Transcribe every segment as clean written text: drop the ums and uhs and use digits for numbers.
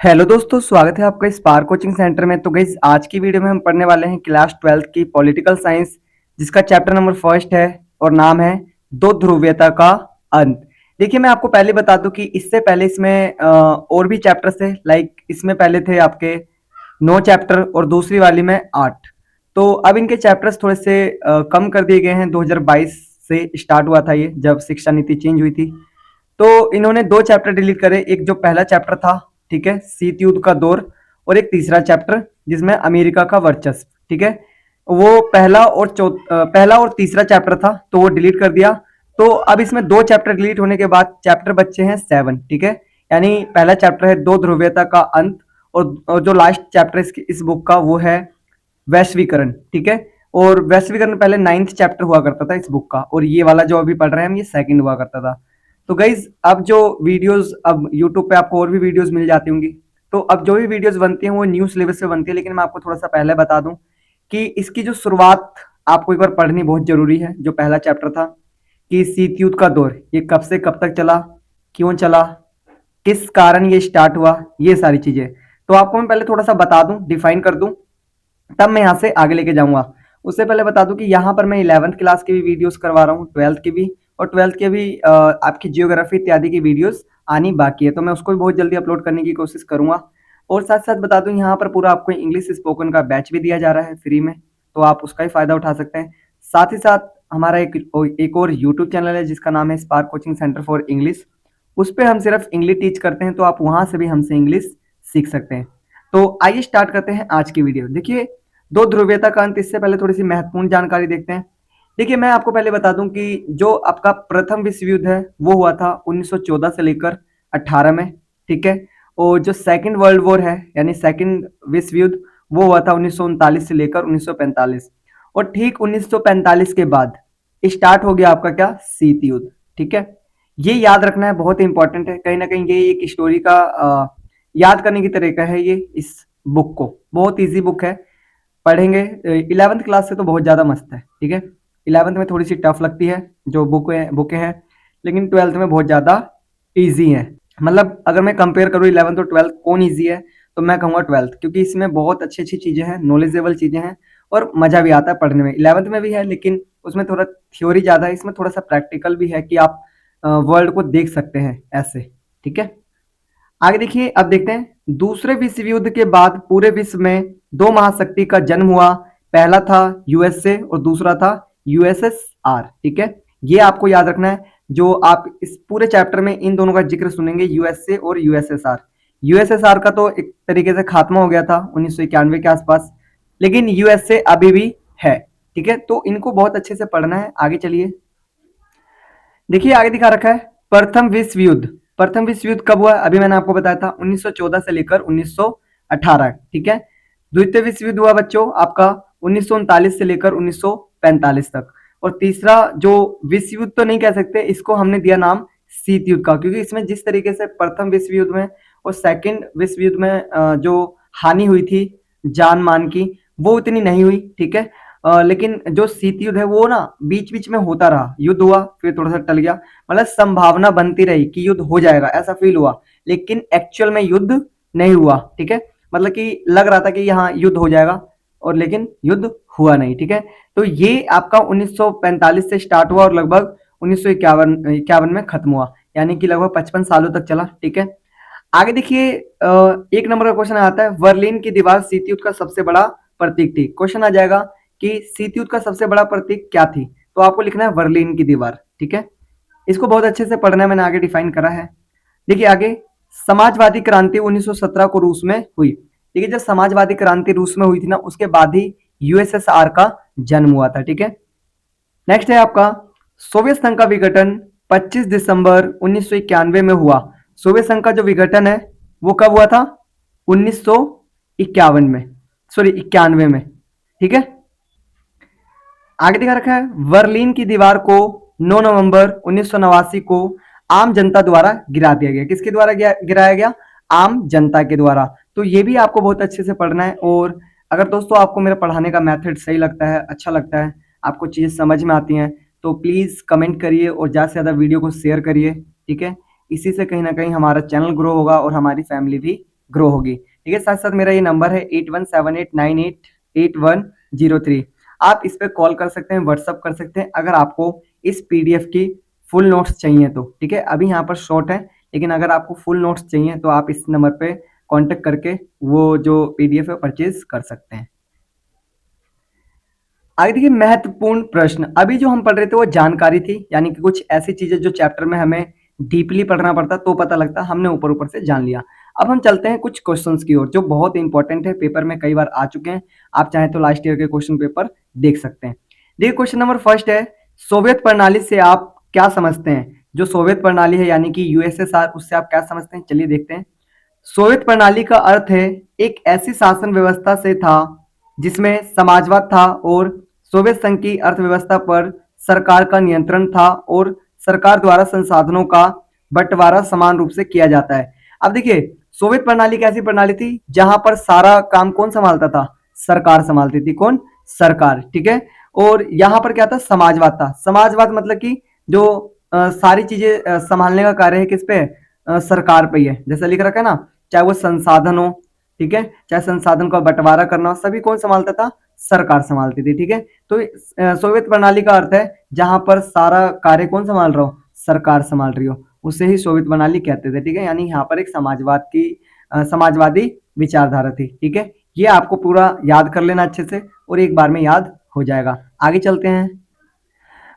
Hello दोस्तों, स्वागत है आपका स्पार्क कोचिंग सेंटर में। तो गाइस, आज की वीडियो में हम पढ़ने वाले हैं क्लास 12th की पॉलिटिकल साइंस, जिसका चैप्टर नंबर फर्स्ट है और नाम है दो ध्रुवीयता का अंत। देखिए, मैं आपको पहले बता दूं कि इससे पहले इसमें और भी चैप्टर्स थे। लाइक इसमें पहले थे आपके 9 चैप्टर और दूसरी वाली में 8। तो अब इनके चैप्टर्स थोड़े से कम कर दिए गए हैं। 2022 से स्टार्ट हुआ था ये, जब शिक्षा नीति चेंज हुई थी। तो इन्होंने 2 चैप्टर डिलीट करे। एक जो पहला चैप्टर था, ठीक है, शीत युद्ध का दौर, और एक तीसरा चैप्टर जिसमें अमेरिका का वर्चस्व, ठीक है। वो पहला और तीसरा चैप्टर था, तो वो डिलीट कर दिया। तो अब इसमें 2 चैप्टर डिलीट होने के बाद चैप्टर बच्चे हैं 7, ठीक है। यानी पहला चैप्टर है दो ध्रुवीयता का अंत, और जो लास्ट चैप्टर इस बुक का वो है वैश्वीकरण, ठीक है। और वैश्वीकरण पहले 9th चैप्टर हुआ करता था इस बुक का, और ये वाला जो अभी पढ़ रहे हैं हम, ये सेकंड हुआ करता था। तो गाइज, अब जो वीडियोस, अब यूट्यूब पे आपको और भी वीडियोस मिल जाती होंगी। तो अब जो भी वीडियोस बनती हैं वो न्यू सिलेबस पे बनती है, लेकिन मैं आपको थोड़ा सा पहले बता दूं कि इसकी जो शुरुआत आपको एक बार पढ़नी बहुत जरूरी है। जो पहला चैप्टर था कि शीत युद्ध का दौर ये कब से कब तक चला, क्यों चला, किस कारण ये स्टार्ट हुआ, ये सारी चीजें तो आपको मैं पहले थोड़ा सा बता दूं, डिफाइन कर दूं, तब मैं यहाँ से आगे लेके जाऊंगा। उससे पहले बता दूं कि यहाँ पर मैं 11th क्लास की भी वीडियोस करवा रहा हूँ, 12th की भी, और 12th के भी आपकी जियोग्राफी इत्यादि की वीडियोस आनी बाकी है। तो मैं उसको भी बहुत जल्दी अपलोड करने की कोशिश करूंगा। और साथ साथ बता दूं, यहाँ पर पूरा आपको इंग्लिश स्पोकन का बैच भी दिया जा रहा है फ्री में, तो आप उसका ही फायदा उठा सकते हैं। साथ ही साथ हमारा एक और यूट्यूब चैनल है जिसका नाम है spark coaching centre for English. उस पर हम सिर्फ इंग्लिश टीच करते हैं, तो आप वहां से भी हमसे इंग्लिश सीख सकते हैं। तो आइए स्टार्ट करते हैं आज की वीडियो। देखिए, दो ध्रुवीयता का अंत, इससे पहले थोड़ी सी महत्वपूर्ण जानकारी देखते हैं। देखिए, मैं आपको पहले बता दूं कि जो आपका प्रथम विश्व युद्ध है वो हुआ था 1914 से लेकर 18 में, ठीक है। और जो सेकंड वर्ल्ड वॉर है, यानी सेकंड विश्व युद्ध, वो हुआ था 1939 से लेकर 1945। और ठीक 1945 के बाद स्टार्ट हो गया आपका क्या, शीत युद्ध, ठीक है। ये याद रखना है, बहुत इंपॉर्टेंट है। कहीं ना कहीं ये एक स्टोरी का याद करने की तरीका है ये इस बुक को। बहुत ईजी बुक है, पढ़ेंगे। 11th क्लास से तो बहुत ज़्यादा मस्त है, ठीक है। 11th में थोड़ी सी टफ लगती है जो बुकें हैं, लेकिन 12th में बहुत ज़्यादा इजी है। मतलब अगर मैं कंपेयर करूँ 11th और 12th कौन इजी है, तो मैं कहूँगा 12th, क्योंकि इसमें बहुत अच्छी अच्छी चीज़ें हैं, नॉलेजेबल चीज़ें हैं, और मज़ा भी आता है पढ़ने में। 11th में भी है, लेकिन उसमें थोड़ा थ्योरी ज़्यादा है, इसमें थोड़ा सा प्रैक्टिकल भी है कि आप वर्ल्ड को देख सकते हैं ऐसे, ठीक है। आगे देखिए, अब देखते हैं दूसरे विश्व युद्ध के बाद पूरे विश्व में दो महाशक्ति का जन्म हुआ। पहला था यूएसए और दूसरा था यूएसएसआर, ठीक है। ये आपको याद रखना है। जो आप इस पूरे चैप्टर में इन दोनों का जिक्र सुनेंगे, यूएसए और यूएसएसआर। यूएसएसआर का तो एक तरीके से खात्मा हो गया था 1991 के आसपास, लेकिन यूएसए अभी भी है, ठीक है। तो इनको बहुत अच्छे से पढ़ना है। आगे चलिए, देखिए आगे दिखा रखा है प्रथम विश्व युद्ध। प्रथम विश्व युद्ध कब हुआ, अभी मैंने आपको बताया था 1914 से लेकर 1918, ठीक है। द्वितीय विश्व युद्ध हुआ बच्चों आपका 1939 से लेकर 1945 तक। और तीसरा जो विश्व युद्ध तो नहीं कह सकते, इसको हमने दिया नाम शीत युद्ध का, क्योंकि इसमें जिस तरीके से प्रथम विश्व युद्ध में और सेकंड विश्व युद्ध में जो हानि हुई थी जान मान की, वो उतनी नहीं हुई, ठीक है। लेकिन जो शीत युद्ध है वो ना बीच बीच में होता रहा, युद्ध हुआ फिर थोड़ा सा टल गया। मतलब संभावना बनती रही कि युद्ध हो जाएगा, ऐसा फील हुआ, लेकिन एक्चुअल में युद्ध नहीं हुआ, ठीक है। मतलब कि लग रहा था कि यहाँ युद्ध हो जाएगा, और लेकिन युद्ध हुआ नहीं, ठीक है। तो ये आपका 1945 से स्टार्ट हुआ और लगभग 1951 में खत्म हुआ, यानी कि लगभग 55 सालों तक चला, ठीक है। आगे देखिए, एक नंबर का क्वेश्चन आता है, बर्लिन की दीवार शीत युद्ध का सबसे बड़ा प्रतीक थी। क्वेश्चन आ जाएगा कि शीत युद्ध का सबसे बड़ा प्रतीक क्या थी, तो आपको लिखना है बर्लिन की दीवार, ठीक है। इसको बहुत अच्छे से पढ़ना है, मैंने आगे डिफाइन करा है। देखिए आगे, समाजवादी क्रांति 1917 को रूस में हुई। देखिए, जब समाजवादी क्रांति रूस में हुई थी ना, उसके बाद ही यूएसएसआर का जन्म हुआ था, ठीक है। नेक्स्ट है आपका, सोवियत संघ का विघटन 25 दिसंबर 1991 में हुआ। सोवियत संघ का जो विघटन है वो कब हुआ था, 1951 में, सॉरी 91 में, ठीक है। आगे दिखा रखा है, बर्लिन की दीवार को 9 नवंबर 1989 को आम जनता द्वारा गिरा दिया गया। किसके द्वारा गिराया गया, आम जनता के द्वारा। तो ये भी आपको बहुत अच्छे से पढ़ना है। और अगर दोस्तों आपको मेरा पढ़ाने का मेथड सही लगता है, अच्छा लगता है, आपको चीजें समझ में आती हैं, तो प्लीज कमेंट करिए और ज्यादा से ज्यादा वीडियो को शेयर करिए, ठीक है। इसी से कहीं ना कहीं हमारा चैनल ग्रो होगा और हमारी फैमिली भी ग्रो होगी। ठीक है, साथ साथ मेरा ये नंबर है 8178988103। आप इस पे कॉल कर सकते हैं, व्हाट्सअप कर सकते हैं अगर आपको इस पीडीएफ की फुल नोट्स चाहिए तो। ठीक है, अभी यहाँ पर शॉर्ट है, लेकिन अगर आपको फुल नोट्स चाहिए तो आप इस नंबर पे कांटेक्ट करके वो जो पीडीएफ है परचेज कर सकते हैं। आगे देखिए, महत्वपूर्ण प्रश्न। अभी जो हम पढ़ रहे थे वो जानकारी थी, यानी कि कुछ ऐसी चीजें जो चैप्टर में हमें डीपली पढ़ना पड़ता तो पता लगता, हमने ऊपर ऊपर से जान लिया। अब हम चलते हैं कुछ क्वेश्चंस की ओर जो बहुत इंपॉर्टेंट है, पेपर में कई बार आ चुके हैं। आप चाहें तो लास्ट ईयर के क्वेश्चन पेपर देख सकते हैं। देखिए, क्वेश्चन नंबर फर्स्ट है, सोवियत प्रणाली से आप क्या समझते हैं? जो सोवियत प्रणाली है यानी कि यूएसएसआर, उससे आप क्या समझते हैं? चलिए देखते हैं। सोवियत प्रणाली का अर्थ है एक ऐसी शासन व्यवस्था से था जिसमें समाजवाद था और सोवियत संघ की अर्थव्यवस्था पर सरकार का नियंत्रण था और सरकार द्वारा संसाधनों का बंटवारा समान रूप से किया जाता है। अब देखिए, सोवियत प्रणाली कैसी प्रणाली थी जहां पर सारा काम कौन संभालता था? सरकार संभालती थी। कौन? सरकार। ठीक है, और यहां पर क्या था? समाजवाद था। समाजवाद मतलब कि जो सारी चीजें संभालने का कार्य है किस पे? सरकार पे ही है। जैसा लिख रखा है ना, चाहे वो संसाधन हो, ठीक है, चाहे संसाधन का बंटवारा करना हो, सभी कौन संभालता था? सरकार संभालती थी। ठीक है, तो सोवियत प्रणाली का अर्थ है जहां पर सारा कार्य कौन संभाल रहा हो? सरकार संभाल रही हो, उसे ही सोवियत प्रणाली कहते थे। ठीक है, यानी यहाँ पर एक समाजवाद की समाजवादी विचारधारा थी। ठीक है, ये आपको पूरा याद कर लेना अच्छे से और एक बार में याद हो जाएगा। आगे चलते हैं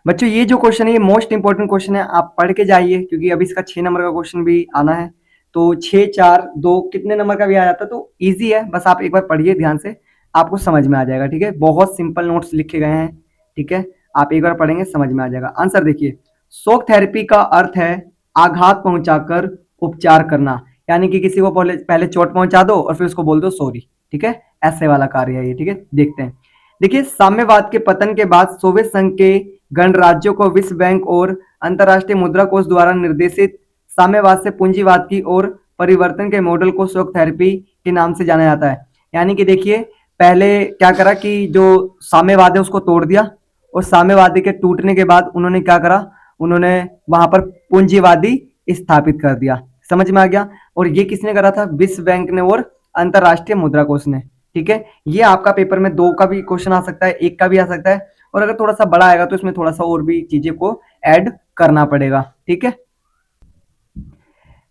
बच्चों। ये जो क्वेश्चन है ये मोस्ट इंपॉर्टेंट क्वेश्चन है, आप पढ़ के जाइए क्योंकि अभी इसका 6 नंबर का क्वेश्चन भी आना है। तो 6 4 2 कितने नंबर का भी आ जाता है, तो इजी है, बस आप एक बार पढ़िए ध्यान से, आपको समझ में आ जाएगा। ठीक है, बहुत सिंपल नोट्स लिखे गए हैं। ठीक है, आप एक बार पढ़ेंगे समझ में आ जाएगा। आंसर देखिए, शॉक थेरेपी का अर्थ है आघात पहुंचाकर उपचार करना, यानी कि किसी को पहले पहले चोट पहुंचा दो और फिर उसको बोल दो सॉरी। ठीक है, ऐसे वाला कार्य है ये। ठीक है, देखते हैं। देखिए, साम्यवाद के पतन के बाद सोवियत संघ के गणराज्यों को विश्व बैंक और अंतर्राष्ट्रीय मुद्रा कोष द्वारा निर्देशित साम्यवाद से पूंजीवाद की ओर परिवर्तन के मॉडल को शॉक थेरेपी के नाम से जाना जाता है। यानी कि देखिए, पहले क्या करा कि जो साम्यवाद है उसको तोड़ दिया और साम्यवादी के टूटने के बाद उन्होंने क्या करा, उन्होंने वहां पर पूंजीवादी स्थापित कर दिया। समझ में आ गया? और ये किसने करा था? विश्व बैंक ने और अंतरराष्ट्रीय मुद्रा कोष ने। ठीक है, ये आपका पेपर में 2 का भी क्वेश्चन आ सकता है, 1 का भी आ सकता है, और अगर थोड़ा सा बड़ा आएगा तो इसमें थोड़ा सा और भी चीजें को ऐड करना पड़ेगा। ठीक है,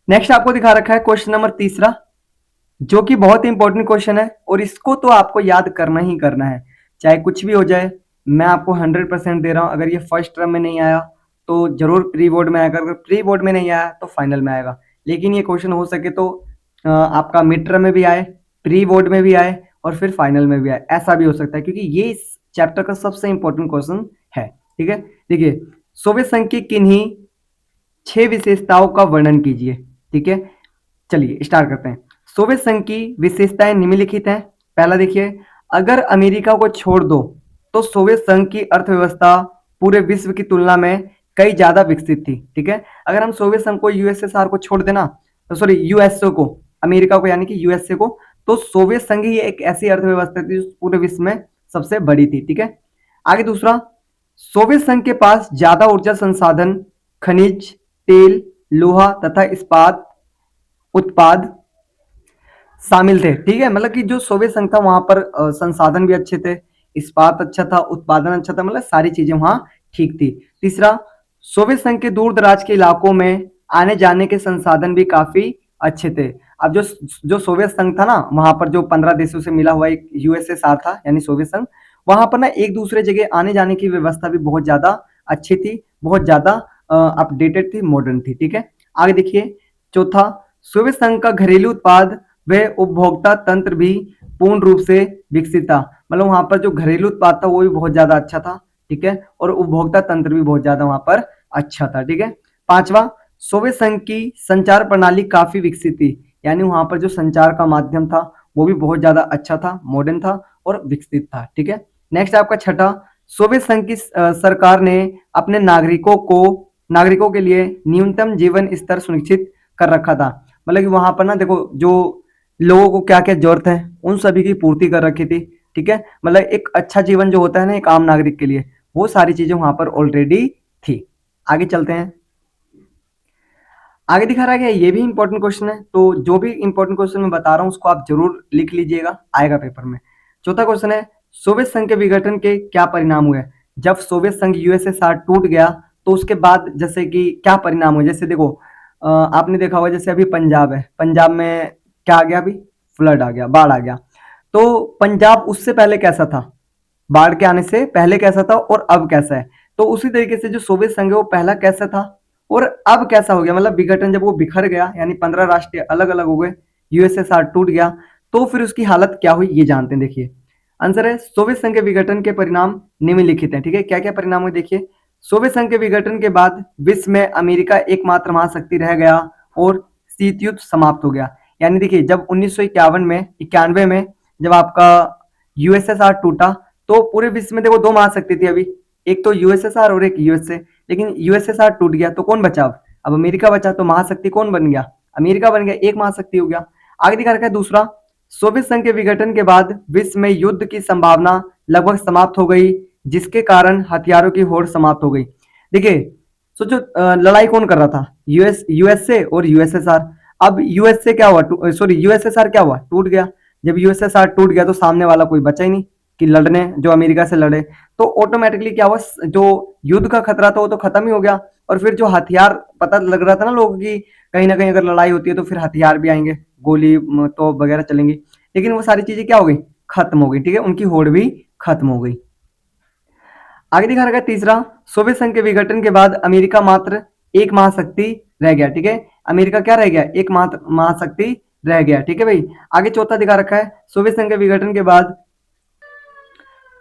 नेक्स्ट आपको दिखा रखा है क्वेश्चन नंबर तीसरा, जो कि बहुत इंपॉर्टेंट क्वेश्चन है और इसको तो आपको याद करना ही करना है, चाहे कुछ भी हो जाए। मैं आपको 100% दे रहा हूं, अगर ये फर्स्ट टर्म में नहीं आया तो जरूर प्री बोर्ड में आएगा, अगर प्री बोर्ड में नहीं आया तो फाइनल में आएगा। लेकिन ये क्वेश्चन हो सके तो आपका मिड टर्म में भी आए, प्री बोर्ड में भी आए और फिर फाइनल में भी आए, ऐसा भी हो सकता है क्योंकि ये इस चैप्टर का सबसे इंपॉर्टेंट क्वेश्चन है। ठीक है, देखिए, सोवियत संघ की किन्हीं 6 विशेषताओं का वर्णन कीजिए। ठीक है, चलिए स्टार्ट करते हैं। सोवियत संघ की विशेषताएं निम्नलिखित हैं। पहला देखिए, अगर अमेरिका को छोड़ दो तो सोवियत संघ की अर्थव्यवस्था पूरे विश्व की तुलना में कई ज्यादा विकसित थी। ठीक है, अगर हम सोवियत संघ को यूएसएसआर को छोड़ देना, तो सॉरी यूएसए को, अमेरिका को यानी कि यूएसए को, तो सोवियत संघ ही एक ऐसी अर्थव्यवस्था थी जो पूरे विश्व में सबसे बड़ी थी। ठीक है, आगे दूसरा, सोवियत संघ के पास ज्यादा ऊर्जा संसाधन, खनिज तेल, लोहा तथा इस्पात उत्पाद शामिल थे। ठीक है, मतलब कि जो सोवियत संघ था वहां पर संसाधन भी अच्छे थे, इस्पात अच्छा था, उत्पादन अच्छा था, मतलब सारी चीजें वहां ठीक थी। तीसरा, सोवियत संघ के दूर दराज के इलाकों में आने जाने के संसाधन भी काफी अच्छे थे। अब जो जो सोवियत संघ था ना, वहां पर जो 15 देशों से मिला हुआ एक यूएसएसआर था यानी सोवियत संघ, वहां पर ना एक दूसरे जगह आने जाने की व्यवस्था भी बहुत ज्यादा अच्छी थी, बहुत ज्यादा अपडेटेड थी, मॉडर्न थी। ठीक है, आगे देखिए, चौथा, सोवियत संघ का घरेलू उत्पाद वह उपभोक्ता तंत्र भी पूर्ण रूप से विकसित था, मतलब वहां पर जो घरेलू उत्पाद था वो भी बहुत ज्यादा अच्छा था। ठीक है, और उपभोक्ता तंत्र भी बहुत ज्यादा वहां पर अच्छा था। ठीक है, पांचवा, सोवियत संघ की संचार प्रणाली काफी विकसित थी, यानी वहां पर जो संचार का माध्यम था वो भी बहुत ज्यादा अच्छा था, मॉडर्न था और विकसित था। ठीक है, नेक्स्ट आपका छठा, सोवियत संघ की सरकार ने अपने नागरिकों के लिए न्यूनतम जीवन स्तर सुनिश्चित कर रखा था, मतलब कि वहां पर ना देखो जो लोगों को क्या क्या जरूरत है उन सभी की पूर्ति कर रखी थी। ठीक है, मतलब एक अच्छा जीवन जो होता है ना एक आम नागरिक के लिए, वो सारी चीजें वहां पर ऑलरेडी थी। आगे चलते हैं। आगे दिखा रहा है ये भी इंपॉर्टेंट क्वेश्चन है, तो जो भी इंपॉर्टेंट क्वेश्चन मैं बता रहा हूँ उसको आप जरूर लिख लीजिएगा, आएगा पेपर में। चौथा क्वेश्चन है, सोवियत संघ के विघटन के क्या परिणाम हुए? जब सोवियत संघ यूएसएसआर टूट गया तो उसके बाद जैसे कि क्या परिणाम हुए? जैसे देखो आपने देखा होगा जैसे अभी पंजाब है, पंजाब में क्या आ गया? अभी फ्लड आ गया, बाढ़ आ गया। तो पंजाब उससे पहले कैसा था? बाढ़ के आने से पहले कैसा था और अब कैसा है? तो उसी तरीके से जो सोवियत संघ है वो पहला कैसा था और अब कैसा हो गया, मतलब विघटन जब वो बिखर गया यानी 15 राष्ट्र अलग अलग हो गए, यूएसएसआर टूट गया, तो फिर उसकी हालत क्या हुई ये जानते हैं। देखिए आंसर है सोवियत संघ के विघटन के परिणाम निम्नलिखित हैं। ठीक है, क्या क्या परिणाम हुए देखिए। सोवियत संघ के विघटन के बाद विश्व में अमेरिका एकमात्र महाशक्ति रह गया और शीत युद्ध समाप्त हो गया। यानी देखिए जब 1951 में 91 में जब आपका यूएसएसआर टूटा तो पूरे विश्व में देखो दो महाशक्ति थी अभी, एक तो यूएसएसआर और एक यूएसए, लेकिन यूएसएसआर टूट गया तो कौन बचा? अब अमेरिका बचा, तो महाशक्ति कौन बन गया? अमेरिका बन गया, एक महाशक्ति हो गया। आगे दिखा रखा है दूसरा, सोवियत संघ के विघटन के बाद विश्व में युद्ध की संभावना लगभग समाप्त हो गई, जिसके कारण हथियारों की होड़ समाप्त हो गई। देखिए सोचो लड़ाई कौन कर रहा था? यूएसए और यूएसएसआर। अब यूएसए क्या हुआ, सॉरी यूएसएसआर क्या हुआ? टूट गया। जब यूएसएसआर टूट गया तो सामने वाला कोई बचा ही नहीं कि लड़ने, जो अमेरिका से लड़े, तो ऑटोमेटिकली क्या हुआ, जो युद्ध का खतरा था वो तो खत्म ही हो गया। और फिर जो हथियार पता लग रहा था ना लोगों की कहीं ना कहीं अगर लड़ाई होती है तो फिर हथियार भी आएंगे, गोली तो वगैरह चलेंगी, लेकिन वो सारी चीजें क्या हो गई? खत्म हो गई। ठीक है, उनकी होड़ भी खत्म हो गई। आगे दिखा रखा है तीसरा, सोवियत संघ के विघटन के बाद अमेरिका मात्र एक महाशक्ति रह गया। ठीक है, अमेरिका क्या रह गया? एक मात्र महाशक्ति रह गया। ठीक है भाई। आगे चौथा दिखा रखा है, सोवियत संघ के विघटन के बाद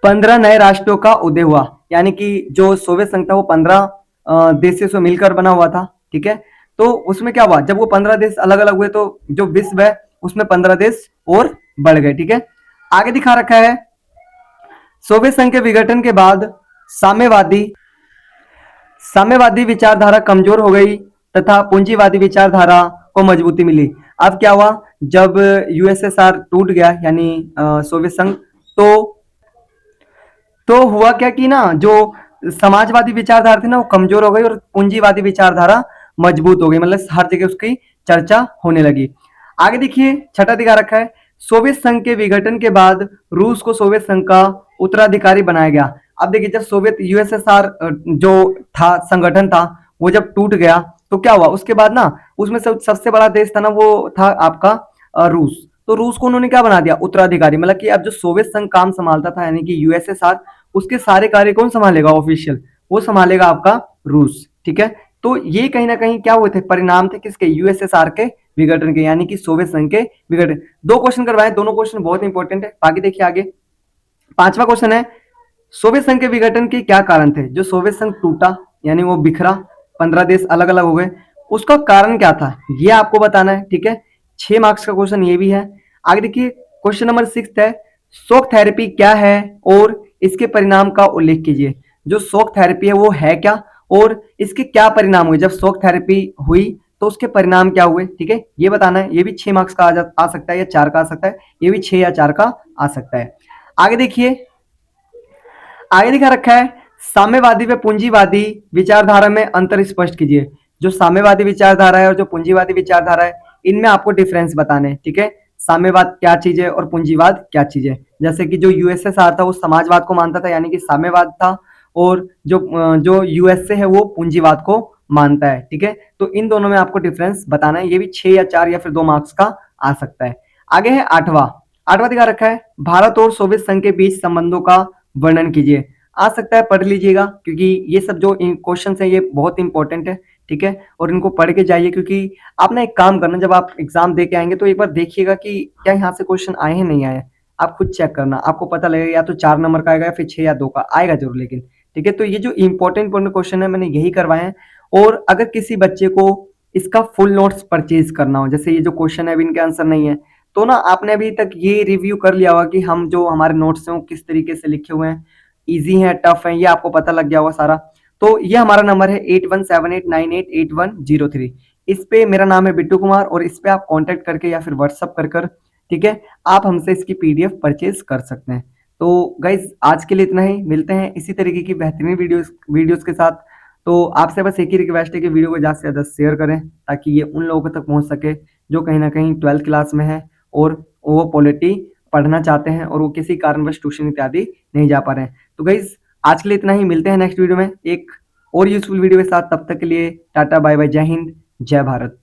15 नए राष्ट्रों का उदय हुआ। यानी कि जो सोवियत संघ था वो 15 देशों से मिलकर बना हुआ था। ठीक है, तो उसमें क्या हुआ, जब वो 15 देश अलग अलग हुए तो जो विश्व है उसमें 15 देश और बढ़ गए। ठीक है, आगे दिखा रखा है, सोवियत संघ के विघटन के बाद साम्यवादी साम्यवादी विचारधारा कमजोर हो गई तथा पूंजीवादी विचारधारा को मजबूती मिली। अब क्या हुआ, जब यूएसएसआर टूट गया यानी सोवियत संघ, तो हुआ क्या कि ना जो समाजवादी विचारधारा थी ना वो कमजोर हो गई और पूंजीवादी विचारधारा मजबूत हो गई, मतलब हर जगह उसकी चर्चा होने लगी। आगे देखिए छठा दिखा रखा है, सोवियत संघ के विघटन के बाद रूस को सोवियत संघ का उत्तराधिकारी बनाया गया। अब देखिए जब सोवियत यूएसएसआर जो था संगठन था वो जब टूट गया तो क्या हुआ, उसके बाद ना उसमें सबसे बड़ा देश था ना वो था आपका रूस। तो रूस को उन्होंने क्या बना दिया? उत्तराधिकारी, मतलब कि अब जो सोवियत संघ काम संभालता था यानी कि यूएसएसआर, उसके सारे कार्य कौन संभालेगा? ऑफिशियल वो संभालेगा आपका रूस। ठीक है, तो ये कहीं ना कहीं क्या हुए थे? परिणाम थे किसके? यूएसएसआर के विघटन के, यानी कि सोवियत संघ के विघटन। दो क्वेश्चन करवाए, दोनों क्वेश्चन बहुत इंपॉर्टेंट है। बाकी देखिए आगे पांचवा क्वेश्चन है, सोवियत संघ के विघटन के क्या कारण थे? जो सोवियत संघ टूटा यानी वो बिखरा, 15 देश अलग अलग हो गए, उसका कारण क्या था ये आपको बताना है। ठीक है, 6 मार्क्स का क्वेश्चन ये भी है। आगे देखिए क्वेश्चन नंबर 6 है, शॉक थेरेपी क्या है और इसके परिणाम का उल्लेख कीजिए। जो शॉक थेरेपी है वो है क्या और इसके क्या परिणाम हुए? जब शॉक थेरेपी हुई तो उसके परिणाम क्या हुए? ठीक है, ये बताना है। ये भी 6 मार्क्स का आ सकता है या 4 का आ सकता है, ये भी 6 या 4 का आ सकता है। आगे देखिए, आगे दिखा रखा है, साम्यवादी व पूंजीवादी विचारधारा में अंतर स्पष्ट कीजिए। जो साम्यवादी विचारधारा है और जो पूंजीवादी विचारधारा है इनमें आपको डिफरेंस बताने हैं। ठीक है, साम्यवाद क्या चीज है और पूंजीवाद क्या चीज है। जैसे कि जो यूएसएसआर था वो समाजवाद को मानता था यानी कि साम्यवाद था, और जो यूएसए है वो पूंजीवाद को मानता है। ठीक है, तो इन दोनों में आपको डिफरेंस बताना है। ये भी 6 या 4 या फिर 2 मार्क्स का आ सकता है। आगे है आठवां, आठवां दिखा रखा है, भारत और सोवियत संघ के बीच संबंधों का वर्णन कीजिए। आ सकता है, पढ़ लीजिएगा क्योंकि ये सब जो क्वेश्चन है ये बहुत इंपॉर्टेंट है। ठीक है, और इनको पढ़ के जाइए, क्योंकि आप ना एक काम करना, जब आप एग्जाम दे के आएंगे तो एक बार देखिएगा कि क्या यहाँ से क्वेश्चन आए हैं नहीं आए। आप खुद चेक करना, आपको पता लगेगा या तो 4 नंबर का आएगा या फिर 6 या 2 का आएगा जरूर, लेकिन ठीक है। तो ये जो इंपॉर्टेंट क्वेश्चन है मैंने यही करवाए हैं। और अगर किसी बच्चे को इसका फुल नोट्स परचेज करना हो, जैसे ये जो क्वेश्चन है अभी इनके आंसर नहीं है, तो ना आपने अभी तक ये रिव्यू कर लिया होगा कि हम जो हमारे नोट्स हैं वो किस तरीके से लिखे हुए हैं, इजी है टफ है, ये आपको पता लग गया होगा सारा। तो ये हमारा नंबर है 8178988103। इस पे मेरा नाम है बिट्टू कुमार और इस पे आप कांटेक्ट करके या फिर व्हाट्सअप कर ठीक है आप हमसे इसकी पीडीएफ परचेज कर सकते हैं। तो गाइज आज के लिए इतना ही, मिलते हैं इसी तरीके की बेहतरीन वीडियोस के साथ। तो आपसे बस एक ही रिक्वेस्ट है कि वीडियो को ज़्यादा से ज़्यादा शेयर करें ताकि ये उन लोगों तक पहुंच सके जो कहीं ना कहीं 12th क्लास में है और वो पॉलिटी पढ़ना चाहते हैं और वो किसी कारणवश ट्यूशन इत्यादि नहीं जा पा रहे हैं। तो गाइज आज के लिए इतना ही, मिलते हैं नेक्स्ट वीडियो में एक और यूजफुल वीडियो के साथ। तब तक के लिए टाटा बाय बाय, जय हिंद, जय भारत।